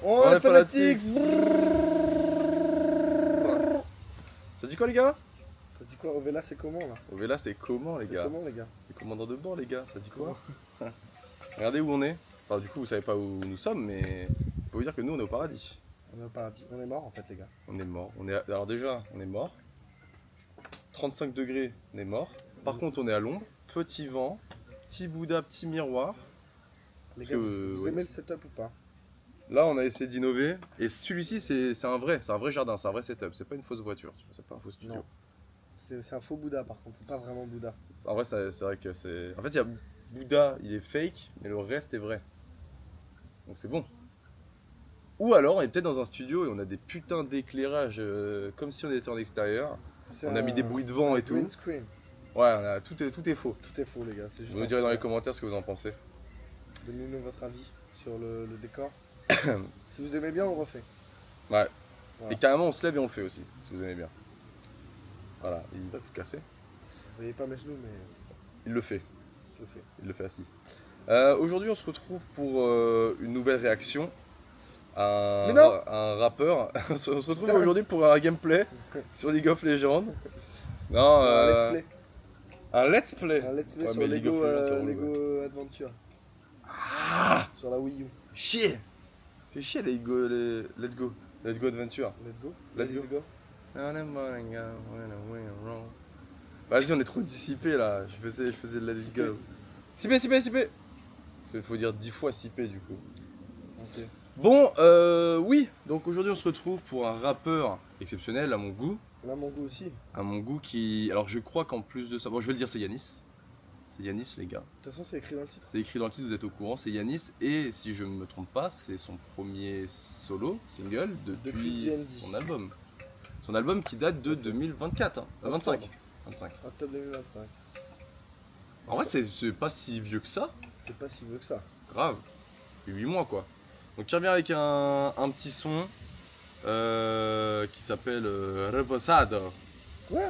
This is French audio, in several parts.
On les est fanatiques. Ça dit quoi les gars? T'as dit quoi? Ovela, c'est comment là? Ovela c'est comment les C'est gars? comment les gars? C'est commandant de bord les gars, ça dit quoi? Regardez où on est. Enfin du coup vous savez pas où nous sommes mais je peux vous dire que nous on est au paradis. On est au paradis. On est mort en fait les gars. On est mort. Alors déjà on est mort. 35 degrés, on est mort. Par contre on est à l'ombre, petit vent, petit Bouddha, petit miroir. Les Parce gars, que, vous ouais. aimez le setup ou pas? Là on a essayé d'innover et celui-ci c'est un vrai jardin, c'est un vrai setup, c'est pas une fausse voiture, c'est pas un faux studio. Non. C'est un faux Bouddha par contre, c'est pas vraiment Bouddha. En vrai c'est vrai que c'est... En fait il y a Bouddha, il est fake, mais le reste est vrai. Donc c'est bon. Ou alors on est peut-être dans un studio et on a des putains d'éclairage comme si on était en extérieur. On a mis des bruits de vent et tout. Green screen. Ouais, tout est faux. Tout est faux les gars, c'est juste. Vous nous direz dans les commentaires ce que vous en pensez. Donnez-nous votre avis sur le décor. Si vous aimez bien, on le refait. Ouais. Voilà. Et carrément on se lève et on le fait aussi, si vous aimez bien. Voilà, il va tout casser. Vous voyez pas mes genoux, mais Il le fait, je le fais. il le fait assis. Aujourd'hui on se retrouve pour une nouvelle réaction à Mais non un rappeur. On se retrouve aujourd'hui pour un gameplay sur League of Legends. Non, Un let's play. un let's play. Un let's play Ouais, sur mais League of Legends, c'est relou, Lego Adventure. Ah, Sur la Wii U. chier. Fais chier les go, let's go. Let's go adventure. Let's go. Let's go. Vas-y, on est trop dissipé là. Je faisais le let's go. Sipé. Il faut dire 10 fois sipé du coup. Ok. Bon, oui. Donc aujourd'hui, on se retrouve pour un rappeur exceptionnel à mon goût. Là, mon goût aussi. De À mon goût qui... Alors je crois qu'en plus de ça... Bon, je vais le dire, c'est Yanis. C'est Yanis les gars. toute façon, c'est écrit dans le titre. C'est écrit dans le titre, vous êtes au courant, c'est Yanis. Et si je ne me trompe pas, c'est son premier solo, single, depuis DND. son album. Son album qui date de 2024, hein. 25. Octobre. 25. Octobre 2025. En vrai, c'est pas si vieux que ça. C'est pas si vieux que ça. Grave. 8 mois quoi. Donc il revient avec un petit son qui s'appelle Reposado. Ouais.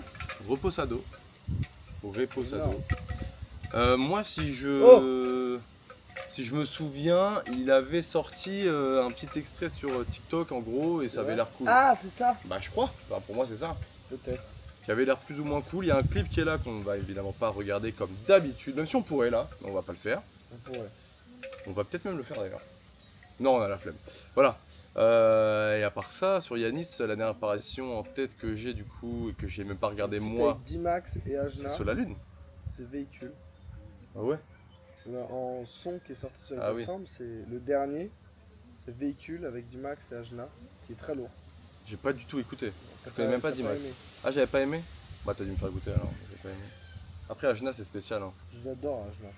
Reposado. Ou Reposado. Énorme. Moi si je... Si je me souviens, il avait sorti un petit extrait sur TikTok en gros et ça avait l'air cool. Ah, c'est ça. Bah je crois, enfin, pour moi c'est ça. Peut-être. Qui avait l'air plus ou moins cool. Il y a un clip qui est là qu'on va évidemment pas regarder comme d'habitude, même si on pourrait là, mais on va pas le faire. On pourrait. On va peut-être même le faire d'ailleurs. Non, on a la flemme. Voilà. Et à part ça, sur Yanis, la dernière apparition en tête que j'ai du coup, et que j'ai même pas regardé moi, Avec D-Max et c'est Ajna. sur la lune. C'est Véhicule. Ah ouais. En son qui est sorti sur la Ah oui. plateforme, c'est le dernier. C'est Véhicule avec D-Max et Ajna. Qui est très lourd. J'ai pas du tout écouté. Je T'as connais même pas t'as D-Max. aimé. Ah, j'avais pas aimé. Bah t'as dû me faire goûter alors. J'ai pas aimé. Après Ajna c'est spécial, hein. Je l'adore Ajna.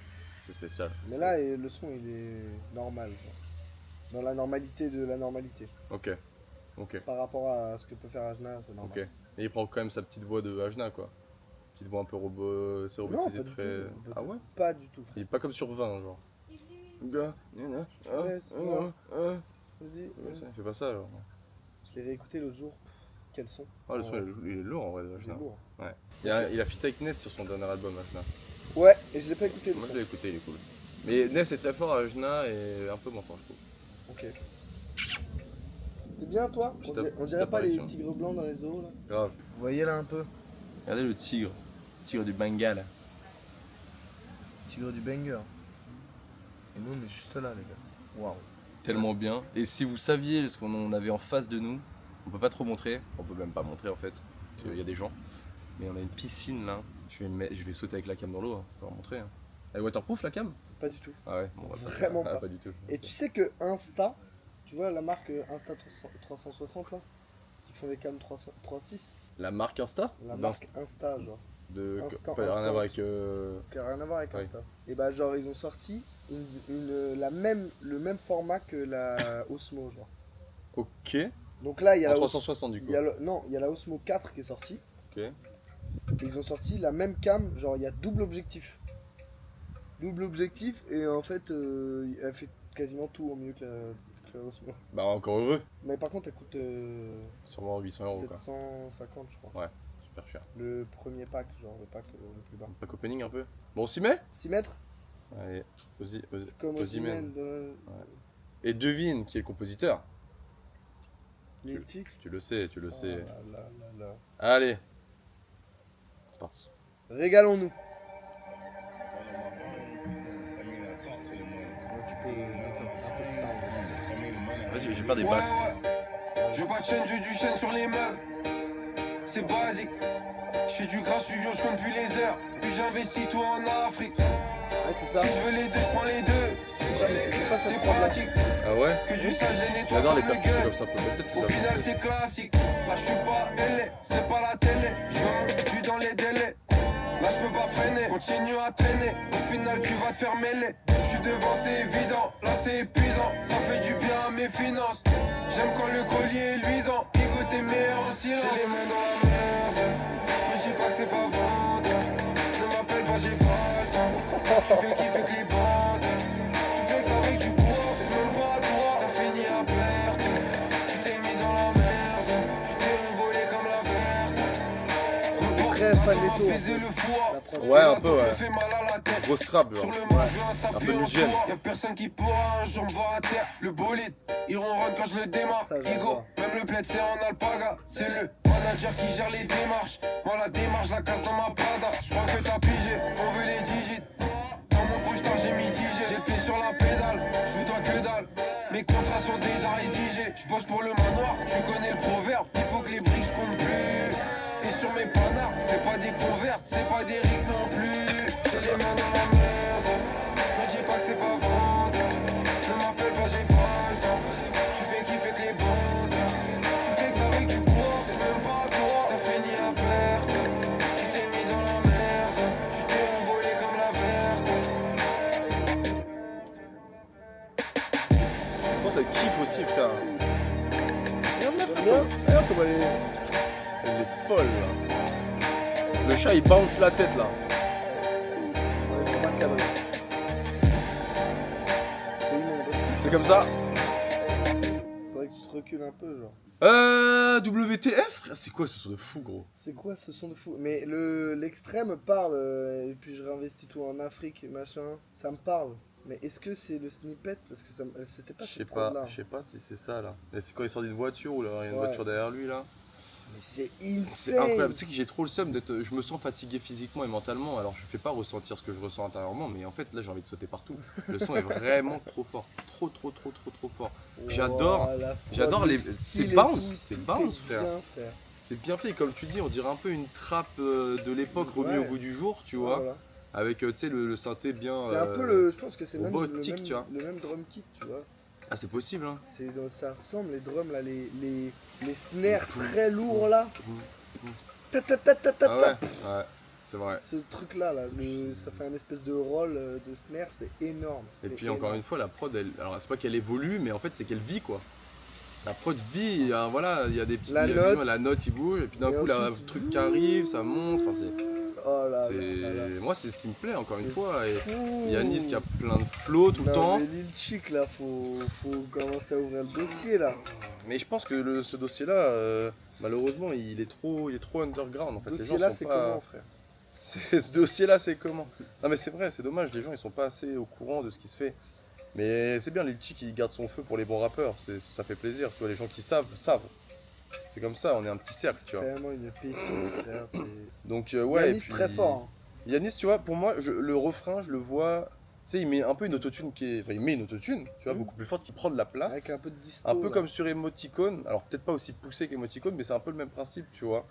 C'est spécial. Mais là, le son il est normal. Genre. Dans la normalité de la normalité. Ok. Ok. Par rapport à ce que peut faire Ajna, c'est normal. Ok. Et il prend quand même sa petite voix de Ajna quoi. Petite voix un peu c'est Non, robotisé, pas du très. tout. Ah ouais. Pas du tout. Il est pas comme sur 20 genre. Gars, Ouais, c'est bon. Vas-y. Il fait pas ça genre. Je l'ai réécouté l'autre jour. Quel son. Ah, le son il est lourd en vrai, Il est Ajna. lourd. Il a feat avec Ness sur son dernier album, Ajna. Ouais, et je l'ai pas écouté le Moi son. je l'ai écouté, il est cool. Mais Ness est très fort, Ajna et un peu moins fort, je trouve. Ok. T'es bien toi? Petite On dirait pas les apparition. tigres blancs dans les eaux là? Grave. Vous voyez là un peu? Regardez le tigre. Tigre du Bengale. Tigre du banger. Et nous on est juste là les gars. Waouh. Tellement bien. Et si vous saviez ce qu'on avait en face de nous, on peut pas trop montrer. On peut même pas montrer en fait. Parce qu'il y a des gens. Mais on a une piscine là. Je vais sauter avec la cam dans l'eau, hein, pour leur montrer. Hein. Elle est waterproof la cam? Pas du tout. Ah ouais, bon, Vraiment ah, pas. pas du tout. Et tu sais que Insta, tu vois la marque Insta 360 là, qui font les cams 3.6, La marque Insta? la marque Insta genre, De... Instant, pas rien à Instant. voir avec... qui a rien à voir avec Ouais. Insta. Et bah genre ils ont sorti le même format que la Osmo genre. Ok. Donc là il y a En la 360 du coup. il y a la Osmo 4 qui est sortie. Ok. Et ils ont sorti la même cam, genre il y a double objectif. Double objectif et en fait elle fait quasiment tout au mieux que la Osmo. Bah encore heureux. Mais par contre elle coûte Sûrement 800 € quoi. 750 je crois. Ouais, super cher. Le premier pack, genre le pack le plus bas. Pack opening un peu. Bon, on s'y met? 6 mètres Allez, comme Osimhen. Osimhen. Et devine qui est le compositeur. Lil Chick. Tu le sais, tu le Oh sais. là là là là. Allez. C'est parti. Régalons-nous. Vas-y, j'ai pas des basses. Je veux pas de chaîne, je veux du chêne sur les mains. C'est basique. Je fais du gras studio, je compte plus les heures. Puis j'investis tout en Afrique. Ouais, c'est ça. Si je veux les deux, je prends les deux. C'est pas cette C'est prod-là. pratique. Ah ouais? Que du sale, je nettoie J'adore comme les le percussions gueule. comme ça, peut-être que Au ça final, me c'est classique. Là, je suis pas LA, c'est pas la télé. Je veux mon cul dans les délais. Là, je peux pas freiner. Continue à traîner. Au final, tu vas te faire mêler. Je suis devant, c'est évident. Là, c'est épuisant. Ça fait du bien à mes finances. J'aime quand le collier est luisant. Ego, t'es meilleur en silence. J'ai les mains dans la merde. Me dis pas que c'est pas vendeur. Ne m'appelle pas, j'ai pas le temps. Tu fais kiffer que les bandes. Tu fais que avec du cours, c'est même pas toi. T'as fini à perte. Tu t'es mis dans la merde. Tu t'es envolé comme la verte. Report, Très ça fan doit des tours, baiser le foie. La prod. Ouais, Et un la peu, dope ouais. me fait mal à la tête. Grosse trap, Sur genre. le match, je vais Un taper peu en Nugent. soi. Y'a personne qui pourra un jour me voir à terre. Le bolide, il ronronne quand je le démarre. Ça, je Ego, vois. même le plaid c'est en alpaga. C'est le manager qui gère les démarches. Moi la démarche, la casse dans ma Prada. Je crois que t'as pigé, on veut les digits. Dans mon poche j'ai mis 10 G. J'ai le pied sur la pédale, je veux toi que dalle. Mes contrats sont déjà rédigés. Je bosse pour le manoir, tu connais le proverbe. Il faut que les briques je compte plus. Et sur mes panards, c'est pas des converses, c'est pas des rigs non plus. J'ai les mains dans la merde. Me dis pas que c'est pas vendeur. Ne m'appelle pas, j'ai pas le temps. Tu fais kiffer que les bandes. Tu fais que ça avec du cours, c'est même pas toi. T'as fini à perte. Tu t'es mis dans la merde. Tu t'es envolé comme la verte. Je pense qu'elle kiffe aussi, frère. J'aime bien. Regarde comment elle est. Elle est folle, là. Le chat, il bounce la tête, là. On est comme un cadre. C'est immonde. C'est comme ça. Faudrait que tu te recules un peu, genre. WTF, frère, c'est quoi ce son de fou, gros? C'est quoi ce son de fou? Mais l'extrême parle, et puis je réinvestis tout en Afrique et machin. Ça me parle. Mais est-ce que c'est le snippet? Parce que c'était pas Je sais cette pas, prod-là. je sais pas si c'est ça, là. Et c'est quand il sort d'une voiture ou là, il y a une Ouais. voiture derrière lui, là. Mais c'est C'est insane! incroyable. Tu sais que j'ai trop le seum d'être. Je me sens fatigué physiquement et mentalement, alors je fais pas ressentir ce que je ressens intérieurement, mais en fait là j'ai envie de sauter partout. Le son est vraiment trop fort. Trop fort. J'adore. Voilà, J'adore le les. style C'est et bounce, tout, c'est tout bounce, est frère. bien, frère. C'est bien fait, comme tu dis, on dirait un peu une trappe de l'époque remis Ouais. au goût du jour, tu vois. Voilà. Avec tu sais le synthé bien. C'est un peu le. Je pense que c'est même, robotique, tu vois. le même drum kit, tu vois. Ah, c'est possible, hein. Ça ressemble, les drums là, les snares très lourds là. Ta ta ta ta ta Ah ta. ouais, c'est vrai. Ce truc là, ça fait un espèce de roll de snare, c'est énorme. Et C'est puis encore énorme. une fois, la prod, alors c'est pas qu'elle évolue, mais en fait c'est qu'elle vit quoi. La prod vit, voilà, il y a des petites La vibrations, note. la note il bouge, et puis d'un Et coup, le ensuite, truc qui arrive, ça monte, enfin Oh là c'est. là là là. Moi c'est ce qui me plaît encore une C'est fois. Et fou. Yanis qui a plein de flow tout le Non, temps. mais Lil Chick là, faut commencer à ouvrir le dossier là. Mais je pense que ce dossier-là, malheureusement, il est trop underground en fait. Les dossier gens là, sont c'est pas. comment, frère? Ce dossier-là, c'est comment? Non mais c'est vrai, c'est dommage, les gens ils sont pas assez au courant de ce qui se fait. Mais c'est bien, Lil Chick il garde son feu pour les bons rappeurs, ça fait plaisir, tu vois, les gens qui savent. C'est comme ça, on est un petit cercle, tu vois. Vraiment une pépite, frère. Donc ouais, Yanis et puis très fort. Hein. Yanis, tu vois, pour moi, le refrain, je le vois, tu sais, il met un peu une autotune qui est, enfin, il met une autotune, tu vois, Mhm. beaucoup plus forte, qui prend de la place. Avec un peu de disto. Un peu là. comme sur Emoticon, alors peut-être pas aussi poussé qu'Emoticon, mais c'est un peu le même principe, tu vois.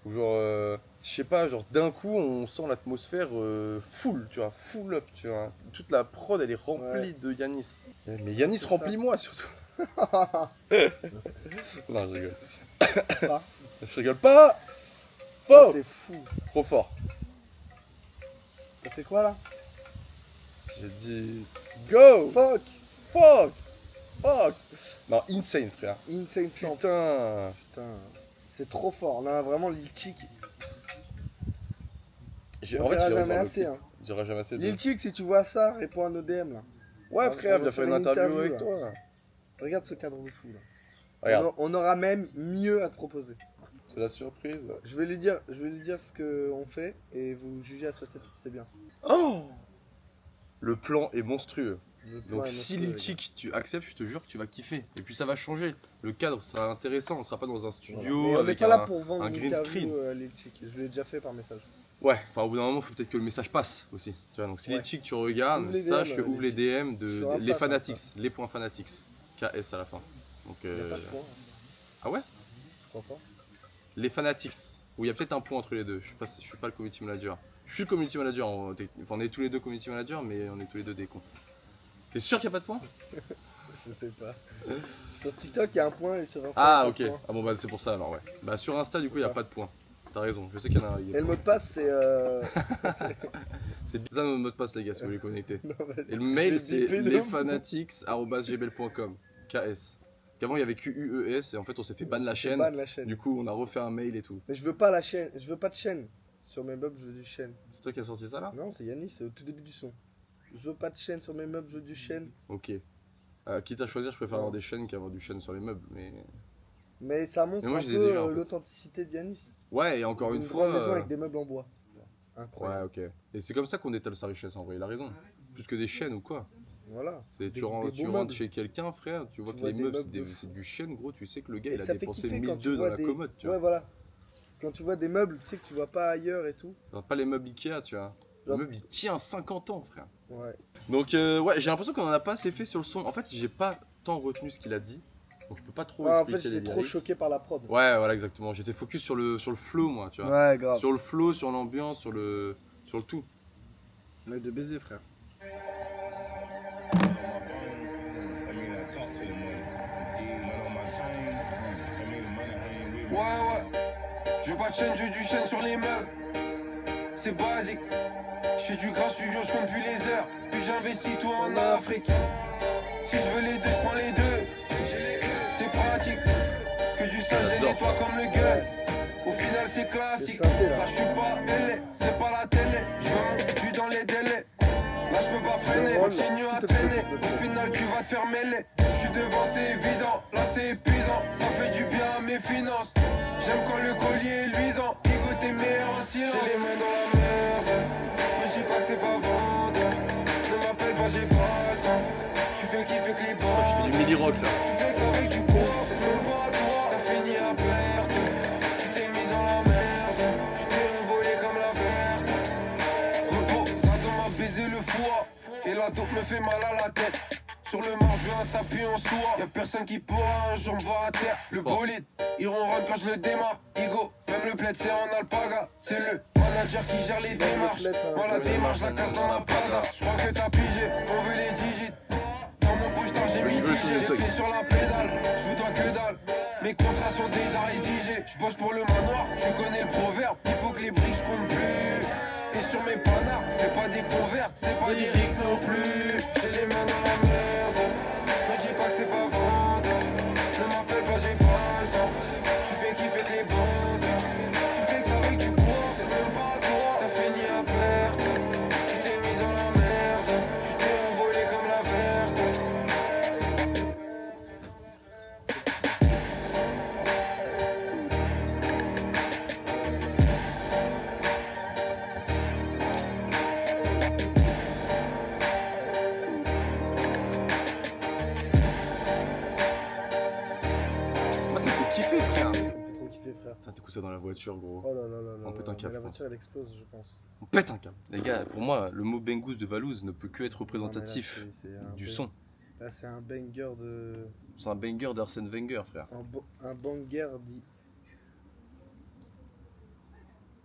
Où genre, je sais pas, genre d'un coup on sent l'atmosphère full, tu vois, full up, tu vois. Toute la prod elle est remplie Ouais. de Yanis. Mais Yanis C'est remplis-moi surtout. Non, je rigole. Pas. Je rigole pas. Ça, Faux. c'est fou. Trop fort. Ça fait quoi là? J'ai dit go, Fuck! fuck. Non, insane frère. Insane Sample. Putain. Putain, c'est trop fort. Là, vraiment, Lil Chick. En On fait, dira j'irai jamais voir le assez. clip. Hein. J'irai jamais assez. Lil Chick, si tu vois ça, réponds à nos DM là. Ouais on frère, va viens faire faire une une interview avec interview, toi. Regarde ce cadre de fou là. Regarde, On aura même mieux à te proposer. c'est la surprise. Je vais lui dire ce qu'on fait et vous jugez à ce stade si c'est bien. Oh, le plan est monstrueux. Le point Donc est si monstrueux, Lil Chick tu acceptes, je te jure que tu vas kiffer. Et puis ça va changer. Le cadre sera intéressant, on sera pas dans un les gars. studio Voilà. Mais on n'est avec pas là pour vendre un une green interview screen. à Lil Chick. Je l'ai déjà fait par message. Ouais, enfin au bout d'un moment, il faut peut-être que le message passe aussi. Tu vois, donc si Ouais. les Chick tu regardes, Ouvre les sache DM, que ouvre les DM Sur de Insta, les ça, fanatics, les points fanatics, KS à la fin. Donc Il n'y a pas de point. ah ouais, Je crois pas. les fanatics. Où il y a peut-être un point entre les deux. Je suis pas le community manager. Je suis le community manager. Enfin, on est tous les deux community managers, mais on est tous les deux des cons. T'es sûr qu'il n'y a pas de point? Je sais pas. Sur TikTok, il y a un point et sur Insta, Ah il y a ok. pas de point. Ah bon bah c'est pour ça alors ouais. Bah sur Insta du coup il n'y a Ça. pas de point. T'as raison. Je sais qu'il y en a un. Et le mot de passe, c'est. C'est bizarre notre mot de passe les gars si vous voulez connecter. Non, vas-y. Et le mail Je c'est vais biper de ouf. lesfanatics@gmail.com. KS. Parce qu'avant il y avait QUES et en fait on s'est fait ban la On s'est chaîne. ban la chaîne. Du coup on a refait un mail et tout. Mais je veux pas la chaîne. Je veux pas de chaîne. Sur mes meubles, je veux du chaîne. C'est toi qui as sorti ça là? Non, c'est Yanis, c'est au tout début du son. Je veux pas de chaîne sur mes meubles, je veux du chaîne. Ok. Quitte à choisir, je préfère avoir des chaînes qu'avoir du chêne sur les meubles. Mais Mais ça montre Mais moi, un je les ai peu déjà, en fait. l'authenticité de Yanis. ouais, et encore une grande fois. maison avec des meubles en bois. Incroyable. Ouais, ok. Et c'est comme ça qu'on étale sa richesse en vrai, il a raison. Plus que des chaînes ou quoi. Voilà. C'est Des- tu rentres, des tu beaux rentres meubles. chez quelqu'un, frère, tu vois Tu que vois les des meubles, meubles de fou. c'est du chêne, gros, tu sais que le gars Et il a ça fait dépensé kiffer quand tu 1002 dans vois la des- commode, tu Ouais, vois. voilà. Quand tu vois des meubles, tu sais que tu vois pas ailleurs et tout. Genre, pas les meubles Ikea, tu vois. Le Genre- meuble il tient 50 ans, frère. Ouais. Donc, ouais, j'ai l'impression qu'on en a pas assez fait sur le son. En fait, j'ai pas tant retenu ce qu'il a dit. Donc, je peux pas trop Ouais, en expliquer fait, les j'étais trop lyrics. choqué par la prod. Ouais, voilà, exactement. J'étais focus sur le flow, moi, tu vois. Ouais, grave. Sur le flow, sur l'ambiance, sur le tout. On a de baiser, frère. Ouais, je veux pas de chaîne, je veux du chêne sur les meubles. C'est basique. Je fais du grand studio, je compte plus les heures. Puis j'investis tout en Afrique. Si je veux les deux, je prends les deux. C'est pratique. Que du sale, j'ai J'adore. nettoie comme le gueule. Au final, c'est classique. C'est synthé, là. Là, je suis pas télé, c'est pas la télé. Je veux mon cul dans les délais. Là, je peux pas freiner, drôle, continue à tout est traîner. possible. Au final, tu vas te faire mêler. Je suis devant, c'est évident. Là, c'est épuisant. Ça fait du bien à mes finances. J'aime quand le collier est luisant. Ego, t'es meilleur en silence. J'ai les mains dans la merde. Me dis pas que c'est pas vendeur. Ne m'appelle pas, j'ai pas le temps. Tu fais kiffer que les Je fais bandes. du mini rock là. Tu fais que avec du cours, c'est même pas toi. T'as fini à perte. Tu t'es mis dans la merde. Tu t'es envolé comme la verte. Repos, ça m'a baisé le foie. Et la dope me fait mal à la tête. Sur le manche, je veux un tapis en soie. Y'a personne qui pourra un jour me voir à terre. Le bolide, il ronronne quand je le démarre. Ego, même le plaid c'est en alpaga. C'est le manager qui gère les démarches. Moi la démarche, la casse dans ma prada. Je crois que t'as pigé, on veut les digits. Dans mon poche tard, j'ai mis Il veut 10 son J'ai stock. pied sur la pédale, je veux toi que dalle. Mes contrats sont déjà rédigés. Je bosse pour le manoir, tu connais le proverbe. Il faut que les briques je compte plus. Et sur mes panards, c'est pas des converses, c'est pas des rics non plus. J'ai les mains dans la merde. Me dis pas que c'est pas vendeur. Ne m'appelle pas, j'ai pas le temps. Tu fais kiffer que les bandes. Tu fais que ça avec du cours, c'est même pas toi. T'as fini à perte. Tu t'es mis dans la merde. Tu t'es envolé comme la verte. Moi ça me fait kiffer, frère. Ça me fait trop kiffer, frère. Putain, t'écoutes ça dans la voiture, gros. Oh là là là là. On pète là. un câble, Mais la je pense. voiture, elle explose, je pense. On pète un câble. Les gars, pour moi, le mot Bengouz de Valouz ne peut que être Non, mais là, représentatif c'est un du bang- son. Là, c'est un banger de. C'est un banger d'Arsène Wenger, frère. Un banger dit.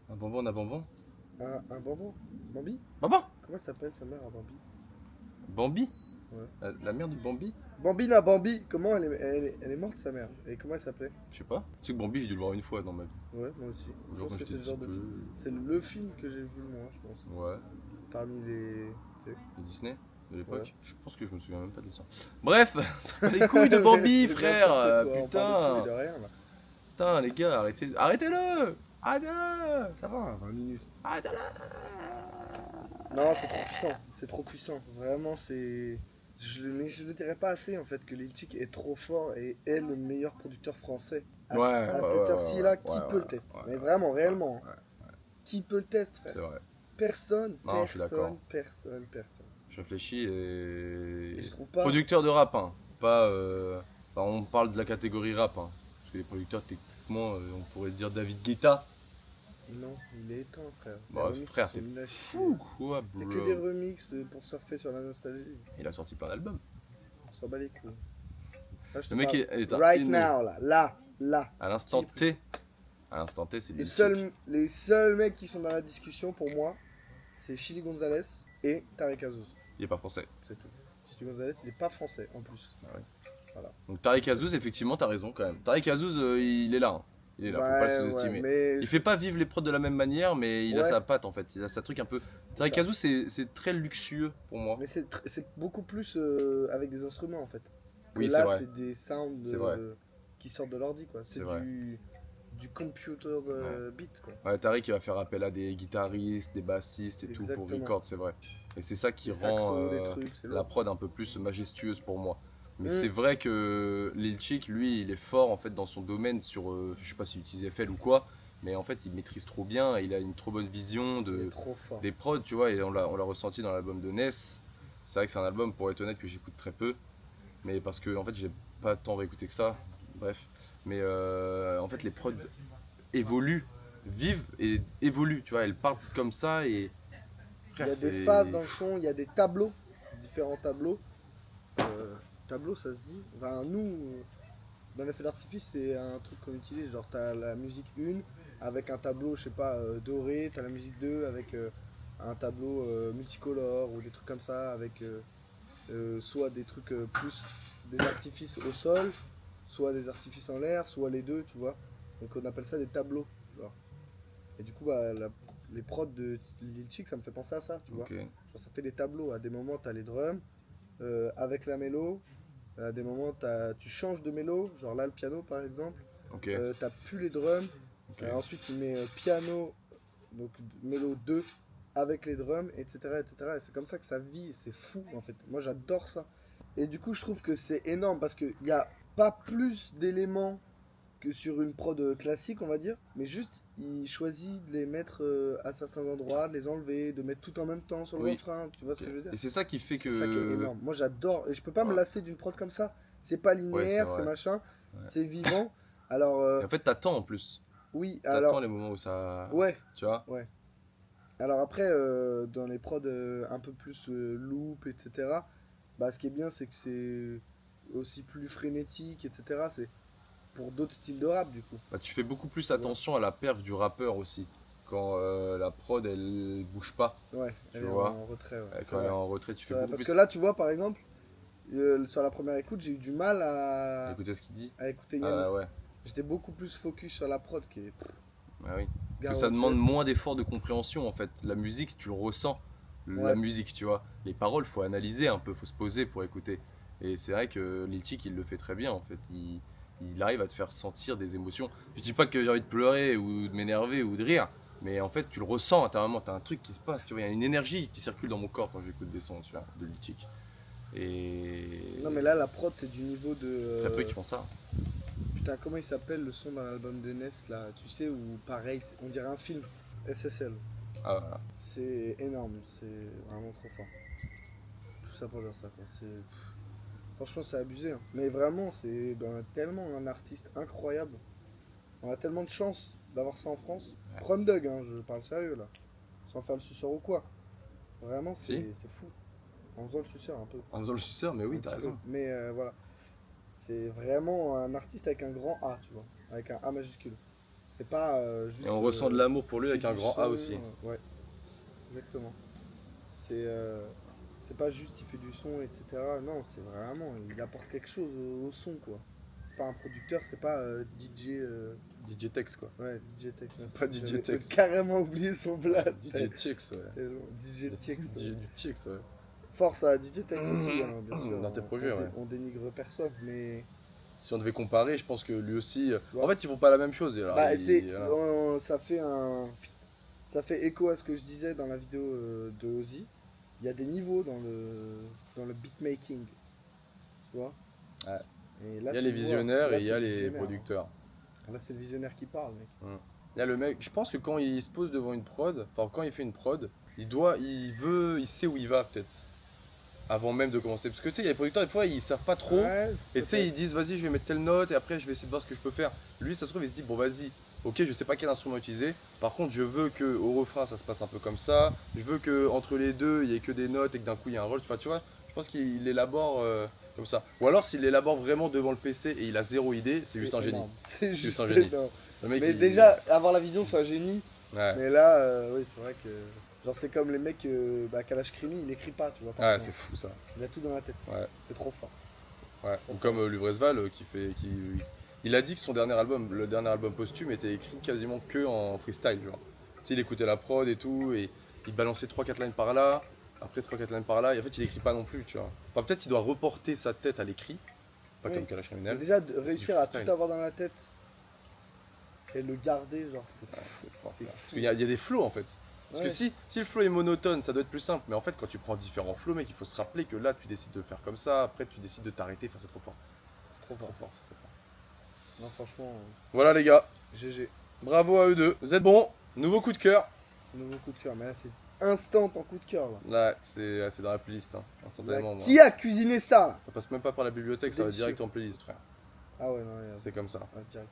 Un bonbon, un bonbon. Un bonbon Bambi Bonbon Comment s'appelle sa mère à Bambi Bambi Ouais. La mère de Bambi Bambina Bambi, comment elle est morte sa mère? Et comment elle s'appelait? Je sais pas. Tu sais que Bambi, j'ai dû le voir une fois dans ma vie. Ouais, moi aussi. Je Genre pense quand que c'est j'étais le genre de petit film. peu. C'est le film que j'ai vu le moins, je pense. Ouais. Parmi les. tu sais. Les Disney de l'époque. Ouais. Je pense que je me souviens même pas de l'histoire. Bref, ça fait les couilles de Bambi, C'est frère. n'importe quoi, on parle de Putain. tout et de rien, là. Putain, les gars, arrêtez-le. Arrêtez-le. Ça va, 20 minutes. Arrêtez-le. Non, c'est trop puissant. C'est trop puissant. Vraiment, c'est. Je ne dirais pas assez en fait que Lil Chick est trop fort et est le meilleur producteur français. À, Ouais, à ouais, cette ouais, heure-ci ouais, là, ouais, qui ouais, peut le ouais, tester? ouais, Mais ouais, vraiment, réellement. ouais, Qui peut le tester, frère? C'est vrai. Personne, Non, je suis d'accord. personne. Je Je réfléchis Et et. je trouve pas. Producteur de rap, hein. Pas. Enfin, on parle de la catégorie rap, hein. Parce que les producteurs, techniquement, on pourrait dire David Guetta. Non, il est éteint, frère. Les Bah, remixes frère, sont t'es nuls à fou, chier. quoi, Y'a que des bro. remixes pour surfer sur la nostalgie. Il a sorti plein d'albums. On s'en bat les couilles. Là, je te Le mec parle est un right inné. now, là. À l'instant Qui- T. À l'instant T, c'est Les Lil seuls, Chic. les seuls mecs qui sont dans la discussion pour moi, c'est Chili Gonzalez et Tarek Azouz. Il est pas français. C'est tout. Chili Gonzalez, il est pas français en plus. Donc Tariq Azouz, effectivement, t'as raison quand même. Tariq Azouz, il est là. Hein. Il est là, faut pas le sous-estimer. mais Il fait pas vivre les prods de la même manière, mais il a Ouais. sa patte en fait. Il a sa truc un peu. Tariq ça. Azouz, c'est très luxueux pour moi. Mais c'est beaucoup plus avec des instruments en fait. Que Oui, c'est là, vrai. c'est des sounds C'est vrai. qui sortent de l'ordi quoi. C'est C'est vrai. du computer beat quoi. Ouais, Tariq, il va faire appel à des guitaristes, des bassistes et tout pour Exactement. record, c'est vrai. Et c'est ça qui Des rend saxos, des trucs, c'est la lourd. prod un peu plus majestueuse pour moi. Mais Mm. c'est vrai que Lil Chick, lui, il est fort en fait dans son domaine sur, je sais pas s'il utilise FL ou quoi, mais en fait il maîtrise trop bien, il a une trop bonne vision Il de, est trop fort. des prods, tu vois, et on l'a ressenti dans l'album de Ness. C'est vrai que c'est un album, pour être honnête, que j'écoute très peu, mais parce que en fait j'ai pas tant réécouté que ça, bref. Mais en fait les prods évoluent, vivent et évoluent, tu vois, elles partent comme ça et... Il y a Frère, des c'est- phases dans le son, il y a des tableaux, différents tableaux. Tableau, ça se dit. Enfin, nous, dans les feux d'artifice, c'est un truc qu'on utilise. Genre, t'as la musique 1 avec un tableau, je sais pas, doré. T'as la musique 2 avec un tableau multicolore ou des trucs comme ça. Avec soit des trucs plus des artifices au sol, soit des artifices en l'air, soit les deux, tu vois. Donc, on appelle ça des tableaux. Genre. Et du coup, bah, les prods de Lil Chick, ça me fait penser à ça, tu vois. Ok. Genre, ça fait des tableaux. À des moments, tu as les drums avec la mélo. À des moments, tu changes de mélo. Genre là, le piano, par exemple. Ok. T'as plus les drums. Ok. Ensuite, il met piano, donc mélo 2 avec les drums, etc. etc. Et c'est comme ça que ça vit. C'est fou, en fait. Moi, j'adore ça. Et du coup, je trouve que c'est énorme parce qu'il n'y a pas plus d'éléments que sur une prod classique, on va dire. Mais juste, il choisit de les mettre à certains endroits, de les enlever, de mettre tout en même temps sur le Oui. refrain. Tu vois ce que je veux dire? Et c'est ça qui fait C'est ça qui est que... énorme. Moi j'adore et je peux pas me Ouais. lasser d'une prod comme ça. C'est pas linéaire, vrai. c'est machin, Ouais. c'est vivant. Alors Et en fait, t'attends en plus. oui, T'attends alors les moments où ça... ouais. Tu vois. Alors après dans les prods un peu plus loop, etc. Bah ce qui est bien c'est que c'est aussi plus frénétique, etc. C'est pour d'autres styles de rap du coup. Bah, tu fais beaucoup plus attention à la perf du rappeur aussi. Quand la prod, elle bouge pas. Ouais. Tu Elle est vois. en retrait. Ouais, c'est Quand elle vrai. est en retrait, tu fais C'est vrai, beaucoup parce plus... que là tu vois par exemple sur la première écoute j'ai eu du mal Écoutez ce qu'il dit. à écouter Yanis. Ah ouais. J'étais beaucoup plus focus sur la prod qui est Ah oui. Parce que garou, ça demande tu vois, moins d'efforts de compréhension en fait. La musique, tu le ressens. La Ouais. musique, tu vois. Les paroles, faut analyser un peu, faut se poser pour écouter. Et c'est vrai que Lil Chick, il le fait très bien en fait. Il arrive à te faire sentir des émotions. Je dis pas que j'ai envie de pleurer ou de m'énerver ou de rire, mais en fait, tu le ressens intérieurement. T'as un truc qui se passe, tu vois. Il y a une énergie qui circule dans mon corps quand j'écoute des sons, tu vois, de Lil Chick. Et. Non mais là la prod c'est du niveau de Très peu qui font ça. putain comment il s'appelle le son dans l'album de Ness là tu sais où pareil on dirait un film SSL Ah, voilà. c'est énorme c'est vraiment trop fort tout ça pour dire ça quoi franchement c'est abusé hein. Mais vraiment c'est tellement un artiste incroyable on a tellement de chance d'avoir ça en France Ouais. Prom Dog hein, je parle sérieux là sans faire le suceur ou quoi vraiment Si. c'est fou en faisant le suceur un peu. En faisant le suceur, mais oui, Un t'as petit peu. raison. Mais voilà. C'est vraiment un artiste avec un grand A, tu vois. Avec un A majuscule. C'est pas juste. Et on ressent de l'amour pour lui c'est avec un du grand A son, aussi. ouais. Exactement. C'est pas juste il fait du son, etc. Non, c'est vraiment. Il apporte quelque chose au son, quoi. C'est pas un producteur, c'est pas DJ. DJ Tex quoi. Ouais, DJ Tex. C'est merci. pas DJ J'avais Tex. carrément oublié son blast. DJ Tex, ouais. DJ Tex. DJ du Tex, ouais. Force à DJ Tex aussi, hein, bien sûr. Dans tes projets, on, ouais. on dénigre personne, mais. Si on devait comparer, je pense que lui aussi. Ouais. En fait, ils font pas la même chose. Alors, Bah, voilà. ça fait écho à ce que je disais dans la vidéo de Ozzy. Il y a des niveaux dans le beatmaking. Tu vois. Ouais. Et là, Il y a tu les vois, visionnaires là, et il y c'est a le les visionnaire, producteurs. hein. Là, c'est le visionnaire qui parle, mec. Il y a le mec, je pense que quand il se pose devant une prod, enfin quand il fait une prod, il sait où il va peut-être. avant même de commencer. Parce que tu sais, il y a des producteurs, des fois, ils savent pas trop. Ouais, Et tu sais, ils disent, vas-y, je vais mettre telle note et après, je vais essayer de voir ce que je peux faire. Lui, ça se trouve, il se dit, bon, vas-y, ok, je sais pas quel instrument utiliser. Par contre, je veux qu'au refrain, ça se passe un peu comme ça. Je veux qu'entre les deux, il y ait que des notes et que d'un coup, il y a un roll. Enfin, tu vois, je pense qu'il élabore comme ça. Ou alors, s'il élabore vraiment devant le PC et il a zéro idée, c'est juste un génie. énorme. C'est juste un génie. énorme. Le mec, Mais il- déjà, avoir la vision, c'est un génie. Ouais, Mais là, oui, c'est vrai que. Genre, c'est comme les mecs, Kalash Krimi, il écrit pas, tu vois. par ouais exemple. c'est fou ça. Il a tout dans la tête. Ouais. C'est trop fort. Ouais. Ou comme Luvresval il a dit que son dernier album, le dernier album posthume était écrit quasiment que en freestyle, genre. Tu sais, il écoutait la prod et tout, et il balançait 3-4 lines par là, après 3-4 lines par là, et en fait il écrit pas non plus, tu vois. Enfin peut-être il doit reporter sa tête à l'écrit, pas Oui. comme Kalash Mais Criminel. déjà, de du réussir à freestyle. tout avoir dans la tête et le garder, genre, c'est. Ouais, c'est fort. C'est Parce fou. qu'il y a des flows en fait. Parce Ouais. que si le flow est monotone, ça doit être plus simple, mais en fait quand tu prends différents flows, mec, il faut se rappeler que là tu décides de faire comme ça, après tu décides de t'arrêter, enfin c'est trop fort. C'est trop fort. c'est trop fort. Non, franchement, Voilà les gars, GG. bravo à eux deux. Vous êtes bons, nouveau coup de cœur. Nouveau coup de cœur. Mais là, c'est instant en coup de cœur, là. Là, c'est dans la playlist, hein, instantanément. Là, moi. qui a cuisiné ça, là? Ça passe même pas par la bibliothèque, ça va Délicieux. direct en playlist, frère. Ah ouais, non, C'est comme ça. direct.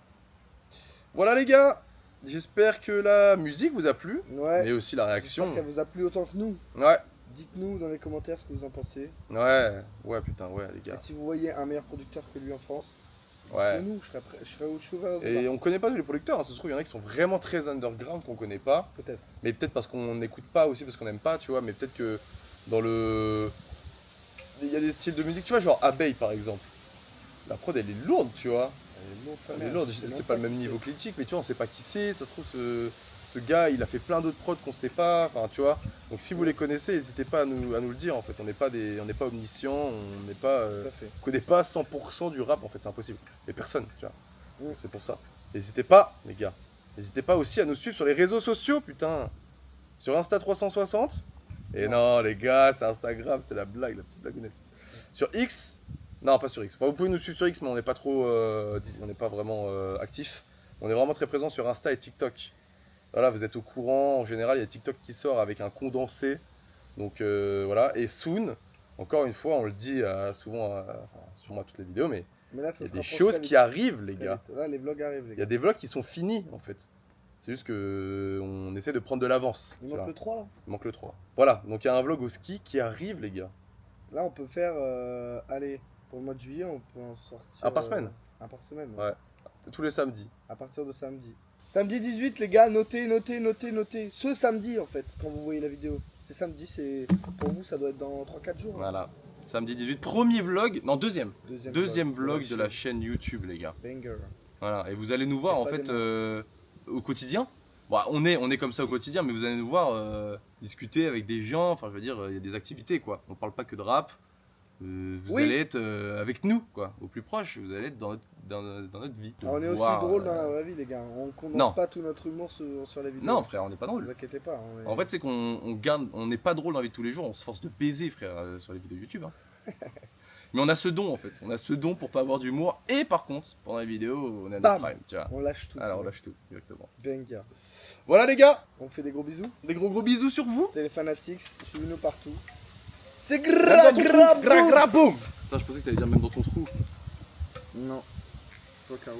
Voilà les gars, j'espère que la musique vous a plu, Ouais. mais aussi la J'espère réaction. qu'elle vous a plu autant que nous. Ouais, Dites-nous dans les commentaires ce que vous en pensez. ouais, putain, ouais les Et gars. si vous voyez un meilleur producteur que lui en France, Ouais. dites-nous, je serais prêt, je serais ouvert. Et on connaît pas tous les producteurs, hein. Ça se trouve, il y en a qui sont vraiment très underground qu'on connaît pas. Peut-être. Mais peut-être parce qu'on n'écoute pas aussi, parce qu'on n'aime pas, tu vois. Mais peut-être que dans le. Il y a des styles de musique, tu vois, genre Abeille par exemple. La prod elle est lourde, tu vois. Elle est lourde, c'est pas le même niveau que Litchik, mais tu vois, on sait pas qui c'est. Ça se trouve, ce gars il a fait plein d'autres prods qu'on sait pas, enfin tu vois. Donc si vous les connaissez, n'hésitez pas à nous le dire en fait. On n'est pas omniscients, on n'est pas. Tout à fait. On connaît pas 100% du rap en fait, c'est impossible. Et personne, tu vois. Mm. C'est pour ça. N'hésitez pas, les gars. N'hésitez pas aussi à nous suivre sur les réseaux sociaux, putain. Sur Insta 360. Et non, les gars, c'est Instagram, c'était la blague, la petite blagounette. Sur X. Non, pas sur X. Enfin, vous pouvez nous suivre sur X, mais on n'est pas trop, on n'est pas vraiment actif. On est vraiment très présent sur Insta et TikTok. Voilà, vous êtes au courant. En général, il y a TikTok qui sort avec un condensé. Donc voilà. Et soon, encore une fois, on le dit souvent, enfin, sûrement à toutes les vidéos, mais Mais là, ça il y a se des rapproche choses très qui vite, arrivent, les très gars. vite. Là, les vlogs arrivent, les Il y gars. a des vlogs qui sont finis, en fait. C'est juste que on essaie de prendre de l'avance. Il tu vois. manque le 3 là. Il manque le 3. Voilà, donc il y a un vlog au ski qui arrive, les gars. Là, on peut faire. Allez, pour le mois de juillet, on peut en sortir. Un par semaine. Un par semaine, Ouais. Tous les samedis. À partir de samedi. Samedi 18, les gars, notez. Ce samedi, en fait, quand vous voyez la vidéo. C'est samedi, c'est. Pour vous, ça doit être dans 3-4 jours. hein. Voilà. Samedi 18. Premier vlog. Non, deuxième. Deuxième vlog de la chaîne. chaîne YouTube, les gars. Banger. Voilà. Et vous allez nous voir, Y a en pas fait, de au quotidien. Bon, on est comme ça au quotidien, mais vous allez nous voir discuter avec des gens. Enfin, je veux dire, il y a des activités, quoi. On parle pas que de rap. Vous Oui. allez être avec nous, quoi. Au plus proche, vous allez être dans notre vie. Ah, on est aussi Voir, drôle dans la vraie vie, les gars. On condense non. pas tout notre humour sur la vidéo. Non, frère, on n'est pas Ne drôle. vous inquiétez pas. En fait, c'est on n'est pas drôle dans la vie de tous les jours, on se force de baiser, frère, sur les vidéos YouTube. Hein. Mais on a ce don, en fait. On a ce don pour pas avoir d'humour. Et par contre, pendant les vidéos, on est à notre Bam. prime, tu vois. on lâche tout. Alors, on lâche tout, exactement. Banger. Voilà, les gars, On fait des gros bisous. des gros bisous sur vous. Télé Fanatics, suivez-nous partout. C'est Même dans ton trou. grave. Boum. Putain, je pensais que t'allais dire même dans ton trou. Non. Toi, Caro.